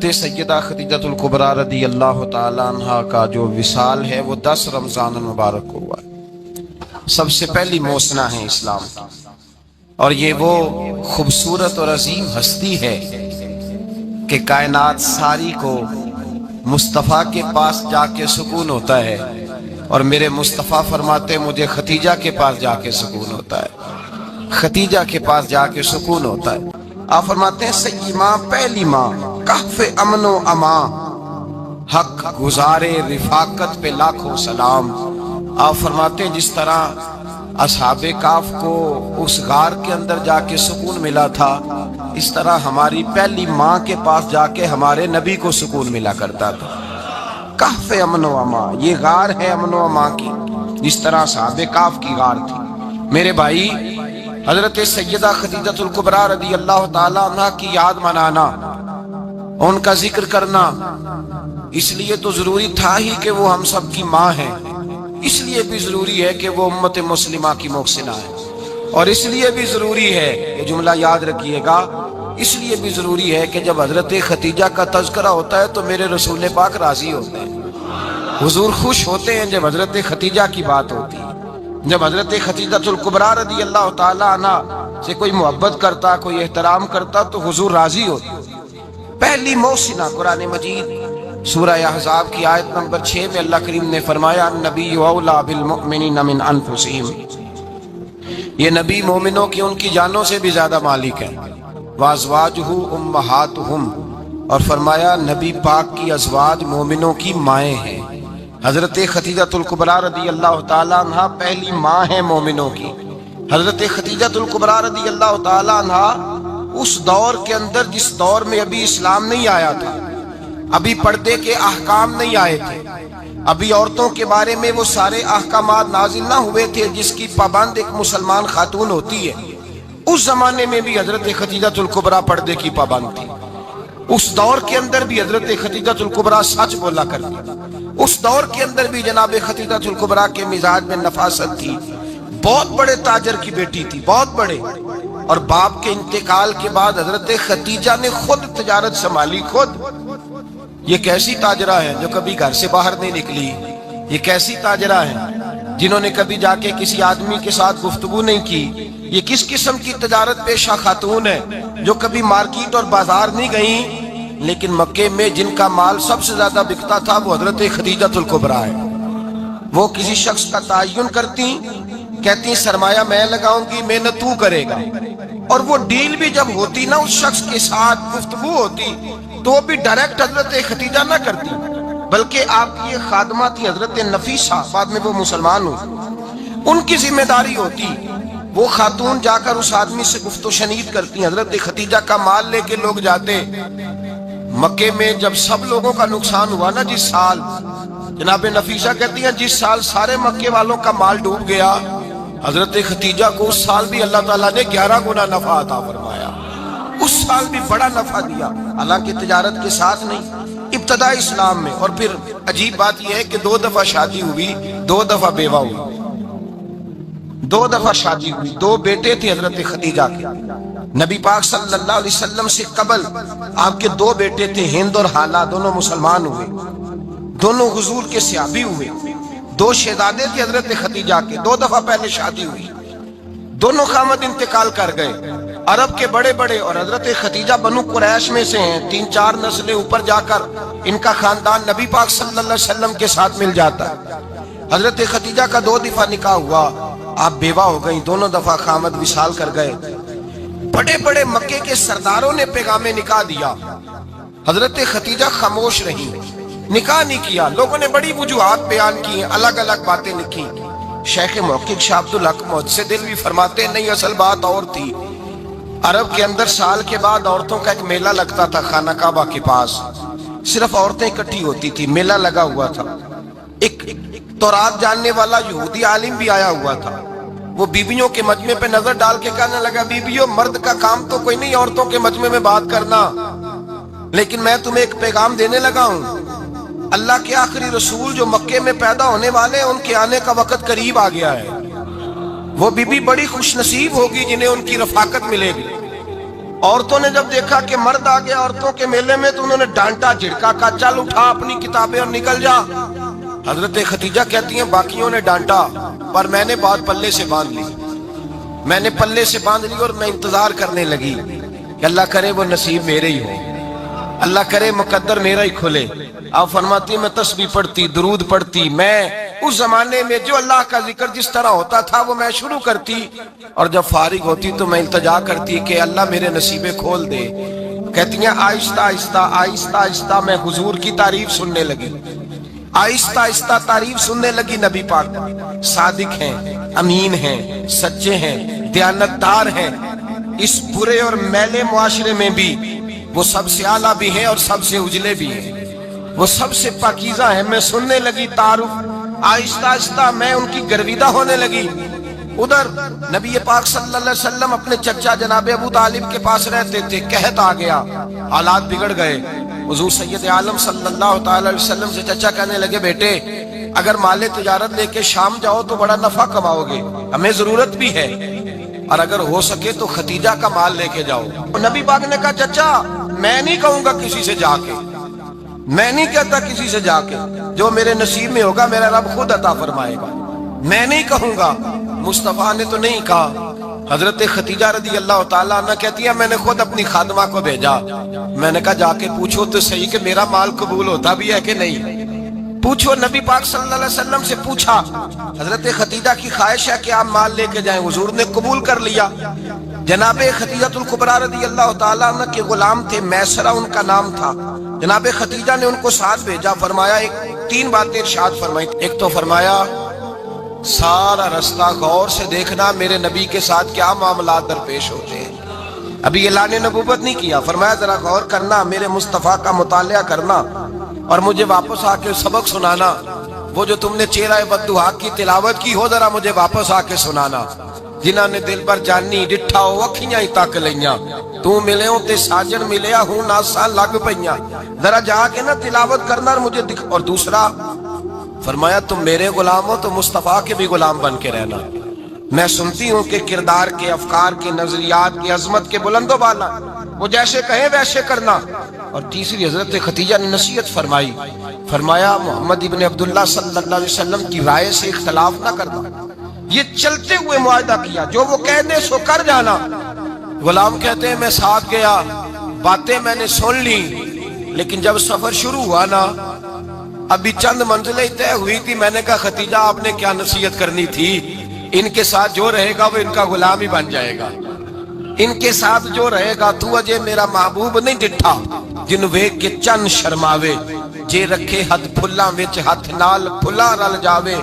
سیدہ خدیجۃ الکبریٰ رضی اللہ تعالیٰ عنہ کا جو وصال ہے وہ 10 رمضان المبارک کو ہوا ہے۔ سب سے پہلی موسنہ ہے اسلام، اور یہ وہ خوبصورت اور عظیم ہستی ہے کہ کائنات ساری کو مصطفیٰ کے پاس جا کے سکون ہوتا ہے، اور میرے مصطفیٰ فرماتے مجھے ختیجہ کے پاس جا کے سکون ہوتا ہے، ختیجہ کے پاس جا کے سکون ہوتا ہے۔ آپ فرماتے ہیں سیدی ماں، پہلی ماں، کہف امن و امان، حق گزارے رفاقت پہ لاکھوں سلام۔ آپ فرماتے ہیں جس طرح اصحاب کہف کو اس غار کے اندر جا کے سکون ملا تھا، اس طرح ہماری پہلی ماں کے پاس جا کے ہمارے نبی کو سکون ملا کرتا تھا۔ کہف امن و امان، یہ غار ہے امن و امان کی، جس طرح اصحاب کہف کی غار تھی۔ میرے بھائی، حضرت سیدہ خدیجۃ الکبریٰ رضی اللہ تعالیٰ عنہ کی یاد منانا، ان کا ذکر کرنا اس لیے تو ضروری تھا ہی کہ وہ ہم سب کی ماں ہیں، اس لیے بھی ضروری ہے کہ وہ امت مسلمہ کی محسنہ ہے، اور اس لیے بھی ضروری ہے، یہ جملہ یاد رکھیے گا، اس لیے بھی ضروری ہے کہ جب حضرت ختیجہ کا تذکرہ ہوتا ہے تو میرے رسول پاک راضی ہوتے ہیں، حضور خوش ہوتے ہیں جب حضرت ختیجہ کی بات ہوتی ہے۔ جب حضرت خدیجۃ الکبریٰ رضی اللہ تعالی عنہ سے کوئی محبت کرتا، کوئی احترام کرتا تو حضور راضی ہوتے۔ پہلی محسنہ قرآن مجید سورہ احزاب کی آیت نمبر 6 میں اللہ کریم نے فرمایا النبی اولیٰ بالمؤمنین من انفسہم، یہ نبی مومنوں کی ان کی جانوں سے بھی زیادہ مالک ہے، وازواجہ امہاتہم، اور فرمایا نبی پاک کی ازواج مومنوں کی مائیں ہیں۔ حضرت خدیجۃ الکبریٰ رضی اللہ تعالیٰ عنہ پہلی ماں ہے مومنوں کی۔ حضرت خدیجۃ الکبریٰ رضی اللہ تعالیٰ عنہ اس دور کے اندر جس دور میں ابھی اسلام نہیں آیا تھا، ابھی پردے کے احکام نہیں آئے تھے، ابھی عورتوں کے بارے میں وہ سارے احکامات نازل نہ ہوئے تھے جس کی پابند ایک مسلمان خاتون ہوتی ہے، اس زمانے میں بھی حضرت خدیجۃ الکبریٰ پردے کی پابند تھی۔ اس دور کے اندر بھی حضرت خدیجۃ الکبریٰ سچ بولا کرتی، اس دور کے اندر بھی جناب خدیجۃ الکبریٰ کے مزاج میں نفاست تھی، بہت بڑے تاجر کی بیٹی تھی، بہت بڑے، اور باپ کے انتقال کے بعد حضرت خدیجہ نے خود تجارت سنبھالی، خود۔ یہ کیسی تاجرہ ہے جو کبھی گھر سے باہر نہیں نکلی، یہ کیسی تاجرہ ہے جنہوں نے کبھی جا کے کسی آدمی کے ساتھ گفتگو نہیں کی، یہ کس قسم کی تجارت پیشہ خاتون ہے جو کبھی مارکیٹ اور بازار نہیں گئیں، لیکن مکے میں جن کا مال سب سے زیادہ بکتا تھا وہ حضرت خدیجۃ الکبریٰ ہے۔ وہ کسی شخص کا تعین کرتی، کہتی سرمایہ میں لگاؤں گی، محنت تو کرے گا، اور وہ ڈیل بھی جب ہوتی نا، اس شخص کے ساتھ گفتگو ہوتی تو وہ بھی ڈائریکٹ حضرت خدیجہ نہ کرتی، بلکہ آپ کی خادمہ تھی حضرت نفیسہ، بعد میں وہ مسلمان ہوئی، ان کی ذمہ داری ہوتی، وہ خاتون جا کر اس آدمی سے گفت و شنید کرتی۔ حضرت خدیجہ کا مال لے کے لوگ جاتے مکے میں، جب سب لوگوں کا نقصان ہوا نا جس سال، جناب نفیسہ کہتی ہیں جس سال سارے مکے والوں کا مال ڈوب گیا، حضرت خدیجہ کو اس سال بھی اللہ تعالیٰ نے 11 گنا نفع عطا فرمایا، اس سال بھی بڑا نفع دیا، حالانکہ تجارت کے ساتھ نہیں، ابتدا اسلام میں۔ اور پھر عجیب بات یہ ہے کہ 2 دفعہ شادی ہوئی، 2 دفعہ بیوہ ہوئی، 2 دفعہ شادی ہوئی، 2 بیٹے تھے حضرت خدیجہ کے۔ نبی پاک صلی اللہ علیہ وسلم سے قبل آپ کے 2 بیٹے تھے، ہند اور حالہ، دونوں مسلمان ہوئے، دونوں حضور کے صحابی ہوئے، 2 شہزادے تھے حضرت خدیجہ کے، 2 دفعہ پہلے شادی ہوئی، دونوں خامد انتقال کر گئے، عرب کے بڑے بڑے، اور حضرت خدیجہ بنو قریش میں سے ہیں، 3-4 نسلیں اوپر جا کر ان کا خاندان نبی پاک صلی اللہ علیہ وسلم کے ساتھ مل جاتا ہے۔ حضرت خدیجہ کا 2 دفعہ نکاح ہوا، آپ بیوہ ہو گئیں، دونوں دفعہ خامد وصال کر گئے۔ بڑے بڑے مکے کے سرداروں نے پیغام نکاح دیا، حضرت خدیجہ خاموش رہی، نکاح نہیں کیا۔ لوگوں نے بڑی وجوہات بیان کی، الگ الگ باتیں لکھی۔ شیخ محقق شاہ عبدالحق محدث دہلوی فرماتے ہیں نہیں، اصل بات اور تھی۔ عرب کے اندر سال کے بعد عورتوں کا ایک میلہ لگتا تھا خانہ کعبہ کے پاس، صرف عورتیں اکٹھی ہوتی تھی، میلہ لگا ہوا تھا۔ ایک تورات جاننے والا یہودی عالم بھی آیا ہوا تھا، وہ بیویوں کے مجمع پہ نظر ڈال کے کہنے لگا بیویوں، مرد کا کام تو کوئی نہیں عورتوں کے مجمع میں بات کرنا، لیکن میں تمہیں ایک پیغام دینے لگا ہوں، اللہ کے آخری رسول جو مکے میں پیدا ہونے والے ان کے آنے کا وقت قریب آ گیا ہے۔ وہ بیوی بڑی خوش نصیب ہوگی جنہیں ان کی رفاقت ملے گی، عورتوں نے جب دیکھا کہ مرد آ گیا عورتوں کے میلے میں تو انہوں نے ڈانٹا جھڑکا، کہا چل اٹھا اپنی کتابیں اور نکل جا۔ حضرت خدیجہ کہتی ہیں باقیوں نے ڈانٹا پر میں نے بات پلے سے باندھ لی، میں نے پلے سے باندھ لی اور میں انتظار کرنے لگی کہ اللہ کرے وہ نصیب میرے ہی ہو، اللہ کرے مقدر میرا ہی کھلے۔ آپ فرماتی میں تسبیح پڑھتی، درود پڑھتی، میں اس زمانے میں جو اللہ کا ذکر جس طرح ہوتا تھا وہ میں شروع کرتی، اور جب فارغ ہوتی تو میں التجا کرتی کہ اللہ میرے نصیبیں کھول دے۔ کہتی ہیں آہستہ آہستہ آہستہ آہستہ میں حضور کی تعریف سننے لگی، آہستہ آہستہ تعریف سننے لگی نبی پاک، صادق ہیں، امین ہیں، سچے ہیں، دیانتدار ہیں، اس برے اور میلے معاشرے میں بھی وہ سب سے اعلیٰ بھی ہیں اور سب سے اجلے بھی ہیں، وہ سب سے پاکیزہ ہیں۔ میں سننے لگی تعارف، آہستہ آہستہ میں ان کی گرویدہ ہونے لگی۔ ادھر نبی پاک صلی اللہ علیہ وسلم اپنے چچا جناب ابو طالب کے پاس رہتے تھے، قحط آ گیا، حالات بگڑ گئے۔ حضور سید عالم صلی اللہ تعالی علیہ وسلم سے چچا کہنے لگے بیٹے اگر مال تجارت لے کے شام جاؤ تو بڑا نفع کماؤ گے، ہمیں ضرورت بھی ہے، اور اگر ہو سکے تو ختیجہ کا مال لے کے جاؤ۔ نبی پاک نے کہا چچا میں نہیں کہوں گا کسی سے جا کے، میں نہیں کہتا کسی سے جا کے، جو میرے نصیب میں ہوگا میرا رب خود عطا فرمائے گا، میں نہیں کہوں گا۔ مصطفیٰ نے تو نہیں کہا۔ حضرت خدیجہ رضی اللہ تعالیٰ عنہ کہتی ہے میں نے خود اپنی خادمہ کو بھیجا، میں نے کہا جا کے پوچھو تو صحیح کہ میرا مال قبول ہوتا بھی ہے کہ نہیں، پوچھو۔ نبی پاک صلی اللہ علیہ وسلم سے پوچھا، حضرت خدیجہ کی خواہش ہے کہ آپ مال لے کے جائیں، حضور نے قبول کر لیا۔ جناب خدیجہ الکبریٰ رضی اللہ تعالیٰ عنہ کے غلام تھے، میسرہ ان کا نام تھا، جناب خدیجہ نے ان کو ساتھ بھیجا، فرمایا تین باتیں ارشاد فرمائی۔ ایک تو فرمایا سارا رستہ غور سے دیکھنا میرے نبی کے ساتھ کیا معاملات درپیش ہوتے ہیں، ابھی اعلان نبوت نہیں کیا، فرمایا ذرا غور کرنا، میرے مصطفیٰ کا مطالعہ کرنا اور مجھے واپس آ کے سبق سنانا، وہ جو تم نے چہرہ بددعا کی تلاوت کی ہو ذرا مجھے واپس آ کے سنانا۔ جنہاں نے دل پر جانی ڈٹھا ہو اکھیاں ہی تک لیاں، تو ملے ہوں تے ساجن ملیا ہوں ناساں لگ پئیاں، ذرا جا کے نا تلاوت کرنا اور مجھے دکھ۔ اور دوسرا فرمایا تم میرے غلام ہو تو مصطفیٰ کے بھی غلام بن کے رہنا، میں سنتی ہوں کہ کردار کے، افکار کے، نظریات کی، عظمت کے بلند و بالا، وہ جیسے کہیں ویسے کرنا۔ اور تیسری حضرت خدیجہ نے نصیحت فرمائی، فرمایا محمد ابن عبداللہ صلی اللہ علیہ وسلم کی رائے سے اختلاف نہ کرنا، یہ چلتے ہوئے معاہدہ کیا، جو وہ کہہ دے سو کر جانا۔ غلام کہتے ہیں میں ساتھ گیا، باتیں میں نے سن لی، لیکن جب سفر شروع ہوا نا ابھی چند منزلیں طے ہوئی تھی، میں نے کہا خدیجہ آپ نے کیا نصیحت کرنی تھی، ان کے ساتھ جو رہے گا وہ ان کا غلام ہی بن جائے گا، ان کے ساتھ جو رہے گا تو اجے میرا محبوب نہیں ڈٹھا جن ویکھ کے چن شرماوے، جے رکھے ہاتھ پھلاں وچ ہاتھ نال پھلاں رل جاوے،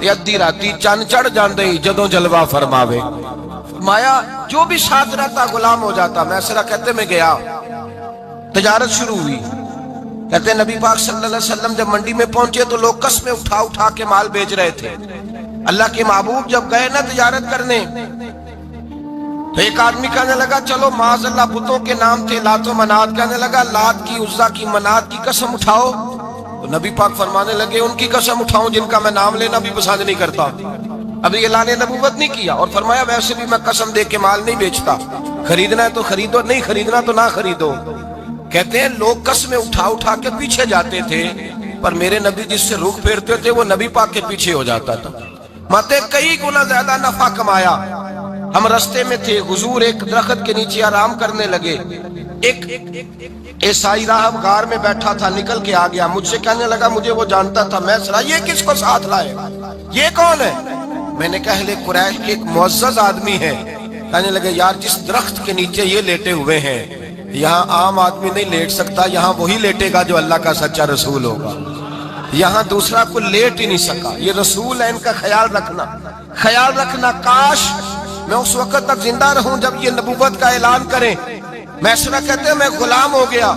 تے ادھی راتی چن چڑھ جاندے جدوں جلوہ فرماوے۔ فرمایا جو بھی ساتھ رہتا غلام ہو جاتا۔ میسرہ کہتے میں گیا، تجارت شروع ہوئی، کہتے ہیں نبی پاک صلی اللہ علیہ وسلم جب منڈی میں پہنچے تو لوگ قسمیں اٹھا اٹھا کے مال بیچ رہے تھے۔ اللہ کے محبوب جب گئے نا تجارت کرنے تو ایک آدمی کہنے لگا چلو معاذ اللہ بتوں کے نام تھے لات و منات، کہنے لگا لات کی، عزا کی، منات کی قسم اٹھاؤ، تو نبی پاک فرمانے لگے ان کی قسم اٹھاؤں جن کا میں نام لینا بھی پسند نہیں کرتا، ابھی اعلان نبوت نہیں کیا، اور فرمایا ویسے بھی میں قسم دے کے مال نہیں بیچتا، خریدنا ہے تو خریدو، نہیں خریدنا تو نہ خریدو۔ کہتے ہیں لوگ قسمیں اٹھا اٹھا کے پیچھے جاتے تھے، پر میرے نبی جس سے رخ پھیرتے تھے وہ نبی پاک کے پیچھے ہو جاتا تھا۔ ماتے کئی گنا زیادہ نفع کمایا۔ ہم رستے میں تھے، حضور ایک درخت کے نیچے آرام کرنے لگے، ایک عیسائی راہب غار میں بیٹھا تھا، نکل کے آ گیا، مجھ سے کہنے لگا مجھے وہ جانتا تھا، میں سنا یہ کس کو ساتھ لائے، یہ کون ہے؟ میں نے کہا اہل قریش ایک معزز آدمی ہے۔ کہنے لگے یار جس درخت کے نیچے یہ لیٹے ہوئے ہیں یہاں عام آدمی نہیں لیٹ سکتا، یہاں وہی لیٹے گا جو اللہ کا سچا رسول ہوگا، یہاں دوسرا کوئی لیٹ ہی نہیں سکا، یہ رسول ہے، ان کا خیال رکھنا، خیال رکھنا۔ کاش میں اس وقت تک زندہ رہوں جب یہ نبوت کا اعلان کریں۔ میسرہ کہتے ہیں میں غلام ہو گیا،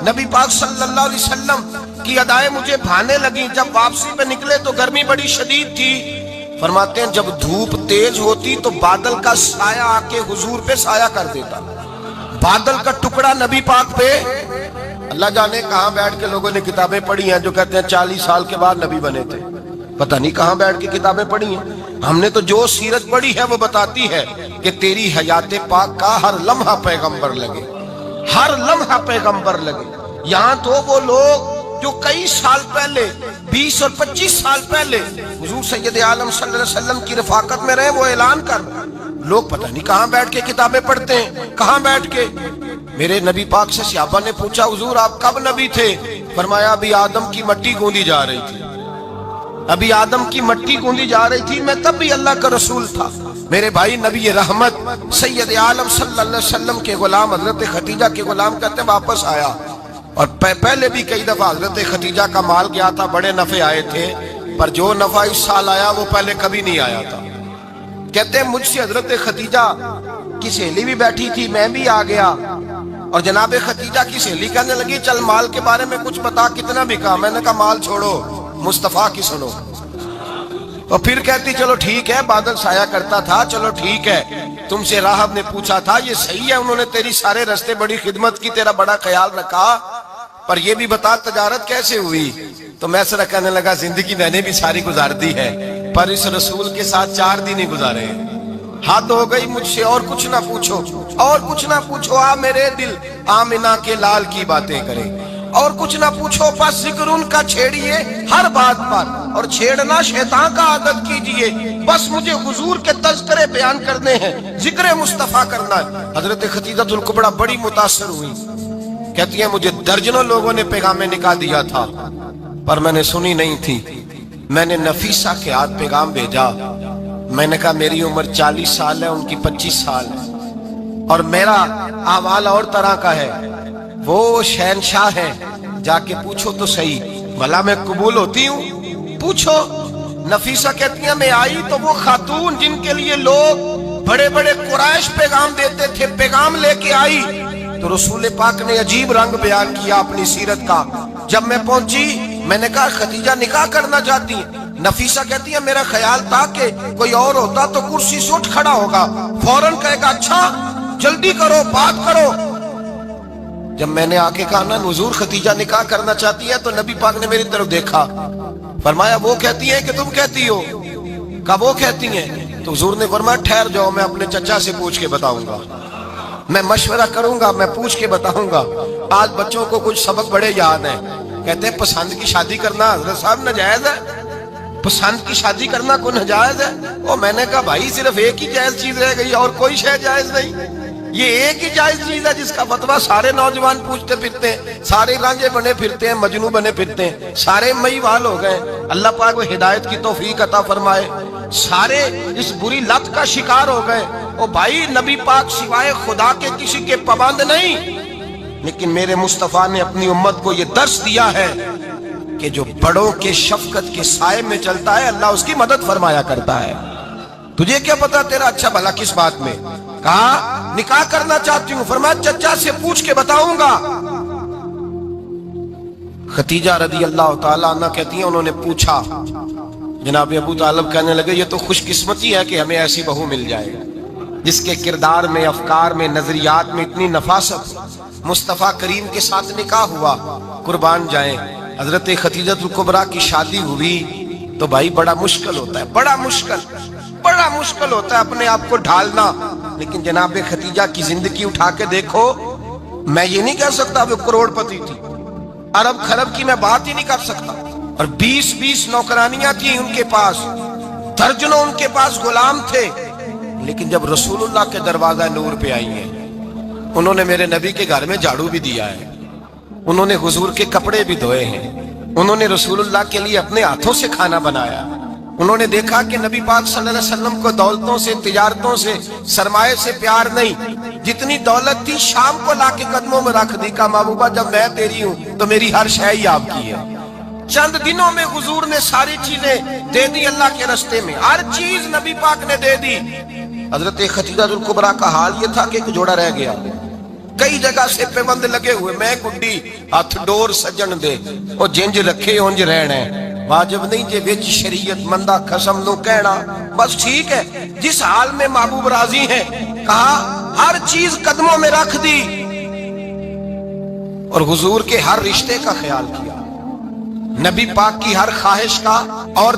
نبی پاک صلی اللہ علیہ وسلم کی ادائیں مجھے بھانے لگیں۔ جب واپسی پہ نکلے تو گرمی بڑی شدید تھی، فرماتے ہیں جب دھوپ تیز ہوتی تو بادل کا سایہ آ کے حضور پہ سایہ کر دیتا، بادل کا ٹکڑا نبی پاک پہ۔ اللہ جانے کہاں بیٹھ کے لوگوں نے کتابیں پڑھی ہیں جو کہتے ہیں 40 سال کے بعد نبی بنے تھے، پتہ نہیں کہاں بیٹھ کے کتابیں پڑھی ہیں۔ ہم نے تو جو سیرت پڑھی ہے وہ بتاتی ہے کہ تیری حیات پاک کا ہر لمحہ پیغمبر لگے، ہر لمحہ پیغمبر لگے۔ یہاں تو وہ لوگ جو کئی سال پہلے 20 اور 25 سال پہلے حضور سید عالم صلی اللہ علیہ وسلم کی رفاقت میں رہے، وہ اعلان کر لوگ پتہ نہیں کہاں بیٹھ کے کتابیں پڑھتے ہیں، کہاں بیٹھ کے۔ میرے نبی پاک سے صحابہ نے پوچھا حضور آپ کب نبی تھے؟ فرمایا ابھی آدم کی مٹی گوندی جا رہی تھی، ابھی آدم کی مٹی گوندی جا رہی تھی، میں تب بھی اللہ کا رسول تھا۔ میرے بھائی نبی رحمت سید عالم صلی اللہ علیہ وسلم کے غلام حضرت خدیجہ کے غلام کہتے ہیں واپس آیا، اور پہلے بھی کئی دفعہ حضرت خدیجہ کا مال گیا تھا، بڑے نفع آئے تھے، پر جو نفع اس سال آیا وہ پہلے کبھی نہیں آیا تھا۔ کہتے ہیں مجھ سے حضرت خدیجہ کی سہیلی بھی بیٹھی تھی، میں بھی آ گیا، اور جناب خدیجہ کی سہیلی کہنے لگی چل مال کے بارے میں کچھ بتا، کتنا بکا؟ میں نے کہا مال چھوڑو، مصطفیٰ کی سنو۔ اور پھر کہتی چلو ٹھیک ہے، بادل سایہ کرتا تھا، چلو ٹھیک ہے، تم سے راہب نے پوچھا تھا، یہ صحیح ہے انہوں نے تیری سارے رستے بڑی خدمت کی، تیرا بڑا خیال رکھا، پر یہ بھی بتا تجارت کیسے ہوئی؟ تو میں سرا کہنے لگا زندگی میں نے بھی ساری گزار دی ہے، پر اس رسول کے ساتھ 4 دن ہی گزارے ہیں، حد ہو گئی مجھ سے، اور کچھ نہ پوچھو، اور کچھ نہ پوچھو، آ میرے دل آمنہ کے لال کی باتیں کرے، اور کچھ نہ پوچھو، پس ذکر ان کا چھیڑیے ہر بات پر، اور چھیڑنا شیطان کا عادت کیجئے، بس مجھے حضور کے تذکرے بیان کرنے ہیں، ذکر مصطفیٰ کرنا ہے۔ حضرت خدیجہ الکبریٰ بڑی متاثر ہوئی، کہتی ہیں مجھے درجنوں لوگوں نے پیغام نکال دیا تھا، پر میں نے سنی نہیں تھی، میں نے نفیسہ کے ہاتھ پیغام بھیجا، میں نے کہا میری عمر 40 سال ہے، ان کی 25 سال ہے، اور میرا اعمال اور طرح کا ہے، وہ شہنشاہ ہے، جا کے پوچھو تو صحیح، بھلا میں قبول ہوتی ہوں؟ پوچھو۔ نفیسہ کہتی ہیں میں آئی تو وہ خاتون جن کے لیے لوگ بڑے بڑے قریش پیغام دیتے تھے، پیغام لے کے آئی، تو رسول پاک نے عجیب رنگ بیان کیا اپنی سیرت کا۔ جب میں پہنچی میں نے کہا خدیجہ نکاح کرنا چاہتی ہیں؟ نفیسہ کہتی ہے میرا خیال تھا کہ کوئی اور ہوتا تو کرسی سے اٹھ کھڑا ہوگا، فوراً کہے گا اچھا جلدی کرو بات کرو۔ جب میں نے آ کے کہا نا حضور خدیجہ نکاح کرنا چاہتی ہے، تو نبی پاک نے میری طرف دیکھا، فرمایا وہ کہتی ہیں کہ تم کہتی ہو؟ کہا وہ کہتی ہیں، تو حضور نے فرمایا ٹھہر جاؤ، میں اپنے چچا سے پوچھ کے بتاؤں گا، میں مشورہ کروں گا، میں پوچھ کے بتاؤں گا۔ آج بچوں کو کچھ سبق بڑے یاد ہیں، کہتے ہیں پسند کی شادی کرنا حضرت صاحب ناجائز ہے، پسند کی شادی کرنا کوئی ناجائز ہے؟ اور میں نے کہا بھائی صرف ایک ہی جائز چیز رہ گئی، اور کوئی شے جائز نہیں، یہ ایک ہی جائز چیز ہے جس کا فتویٰ سارے نوجوان پوچھتے پھرتے ہیں، سارے رانجے بنے پھرتے ہیں، مجنوں بنے پھرتے ہیں، سارے مئی وال ہو گئے۔ اللہ پاک وہ ہدایت کی توفیق عطا فرمائے، سارے اس بری لت کا شکار ہو گئے۔ او بھائی نبی پاک سوائے خدا کے کسی کے پابند نہیں، لیکن میرے مصطفیٰ نے اپنی امت کو یہ درس دیا ہے کہ جو بڑوں کے شفقت کے سائے میں چلتا ہے اللہ اس کی مدد فرمایا کرتا ہے۔ تجھے کیا پتا تیرا اچھا بھلا کس بات میں؟ کہا نکاح کرنا چاہتی ہوں، فرمایا چچا سے پوچھ کے بتاؤں گا۔ خدیجہ رضی اللہ تعالیٰ عنہ کہتی ہیں انہوں نے پوچھا، جناب ابو طالب کہنے لگے یہ تو خوش قسمتی ہے کہ ہمیں ایسی بہو مل جائے جس کے کردار میں، افکار میں، نظریات میں اتنی نفاست۔ مصطفیٰ کریم کے ساتھ نکاح ہوا، قربان جائیں۔ حضرت خدیجہ الکبریٰ کی شادی ہوئی تو بھائی بڑا مشکل ہوتا ہے، بڑا مشکل ہوتا ہے اپنے آپ کو ڈھالنا، لیکن جناب خدیجہ کی زندگی اٹھا کے دیکھو، میں یہ نہیں کہہ سکتا وہ کروڑ پتی تھی، ارب خرب کی میں بات ہی نہیں کر سکتا، اور 20 نوکرانیاں تھیں ان کے پاس، درجنوں ان کے پاس غلام تھے، لیکن جب رسول اللہ کے دروازہ نور پہ آئی ہیں، انہوں نے میرے نبی کے گھر میں جھاڑو بھی دیا ہے، انہوں نے حضور کے کپڑے بھی دھوئے ہیں، انہوں نے رسول اللہ کے لیے اپنے ہاتھوں سے کھانا بنایا، انہوں نے دیکھا کہ نبی پاک صلی اللہ علیہ وسلم کو دولتوں سے، تجارتوں سے، سرمایہ سے پیار نہیں، جتنی دولت تھی شام کو لا کے قدموں میں رکھ دی، کہا محبوبہ جب میں تیری ہوں تو میری ہر شے ہی آپ کی ہے۔ چند دنوں میں حضور نے ساری چیزیں دے دی اللہ کے رستے میں، ہر چیز نبی پاک نے دے دی۔ حضرت خدیجہ الکبریٰ کا حال یہ تھا کہ ایک جوڑا رہ گیا، کئی جگہ سے پیوند لگے ہوئے، میں گڈی ہاتھ ڈور سجن دے، او جنج رکھے اونج رہنا ہے، واجب نہیں جے وچ شریعت مندہ قسم نو کہنا، بس ٹھیک ہے جس حال میں محبوب راضی ہیں، کہا ہر چیز قدموں میں رکھ دی، اور حضور کے ہر رشتے کا خیال کیا، نبی پاک کی ہر خواہش کا، اور